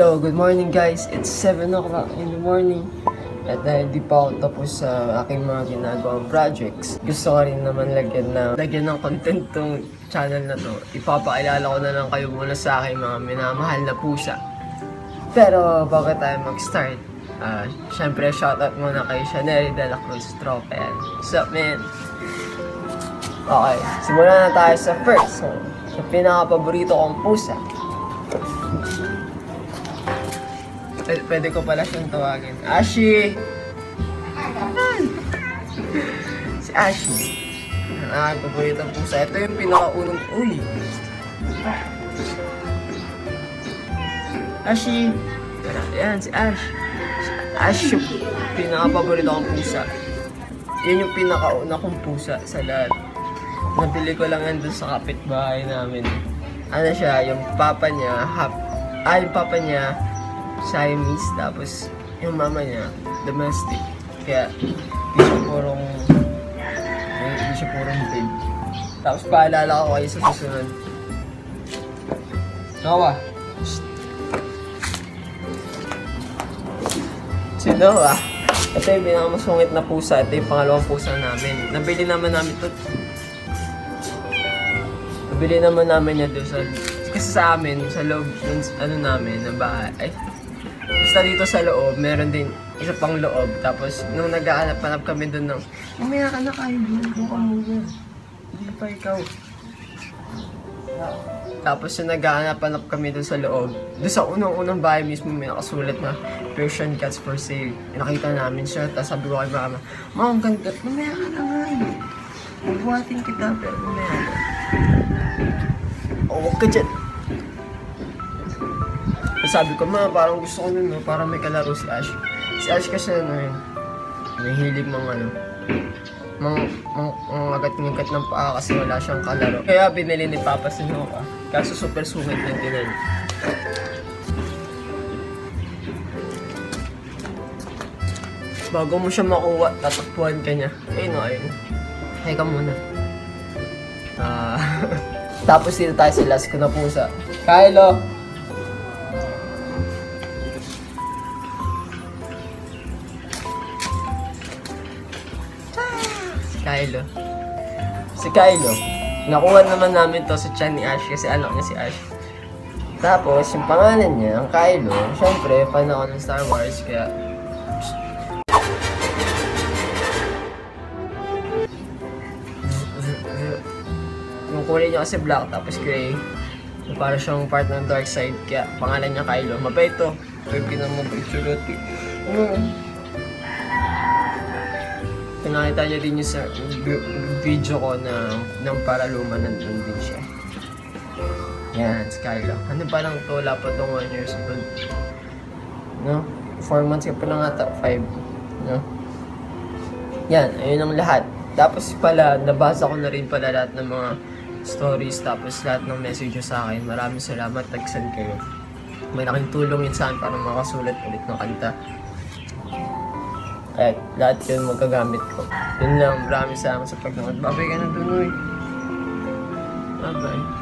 So, good morning guys. It's 7 o'clock in the morning. At dahil di pa ako tapos sa aking mga ginagawang projects, gusto ko rin naman lagyan ng content tong channel na to. Ipapakilala ko na lang kayo muna sa aking mga minamahal na pusa. Pero bago tayo mag-start, syempre shoutout muna kay Chanel de la Cruz Tropa yan. What's up, man? Okay, simulan na tayo sa first. Sa pinaka-paborito kong pusa. Pwede ko pala siyang tawagin. Ashi! Si Ashi. Ang paboritong pusa. Ito yung pinakaunong... Uy! Ashi! Ayan, si Ash. Ash yung pinaka-paborito kong pusa. Yun yung pinakauna kong pusa sa lahat. Nabili ko lang yan dun sa kapitbahay namin. Ano siya, yung papa niya, yung papa niya, Siamese, tapos yung mama niya, domestic. Kaya, hindi siya purong breed. Tapos paalala ko kayo sa susunod. Noah! Si Noah, ito yung pinakamasungit na pusa. Ito yung pangalawang pusa namin. Nabili naman namin niya doon sa... Kasi sa amin, sa loob, namin, na bahay. Basta dito sa loob, meron din isa pang loob. Tapos, nung nag-aanap-anap kami doon ng, mamaya ka na kayo, doon ka muna. Hindi pa ikaw. Tapos, nung nag-aanap-anap kami doon sa loob, doon sa unang bahay mismo, may nakasulat na Persian cats for sale. Nakita namin siya, tapos sabi ko kay mama, ang ganda, mamaya ka na nga. Bubuhatin kita, pero mamaya ka. Huwag ka dyan. Sabi ko, parang gusto ko nun, parang may kalaro si Ash. Si Ash kasi may hilig mga agat-ngagat ng paa kasi wala siyang kalaro. Kaya binili ni Papa si Noah. Kaso super sungit yung tinan. Bago mo siya makuha, tatakpuan ka niya. Ayun. Hay ka muna. Tapos dito tayo sa last ko na pusa. Kylo! Si Kylo. Nakuha naman namin to sa tiyan ni Ash kasi anak niya si Ash. Tapos, yung pangalan niya, ang Kylo, syempre, fan ako ng Star Wars, kaya... Yung kulay niya kasi black, tapos gray. So, para siyang part ng dark side, kaya pangalan niya Kylo. Mabait to. Ito yung pinamabait siya dati. Pinakita niya din yung sa video ko ng paraluma, nandun din siya. Yan, si Kylo. Ano pa lang to, wala pa itong 1 years old. No? 4 months ka pa lang ata, 5. No? Yan, ayun ang lahat. Tapos pala, nabasa ko na rin pala lahat ng mga stories, tapos lahat ng messages sa akin. Maraming salamat, tagsan kayo. May laking tulong yun sa akin para makasulat ulit ng kanta. Kahit lahat yun magagamit ko. Yun lang, maraming salamat sa pagdunod. Babay ka na dun, uy. Bye-bye.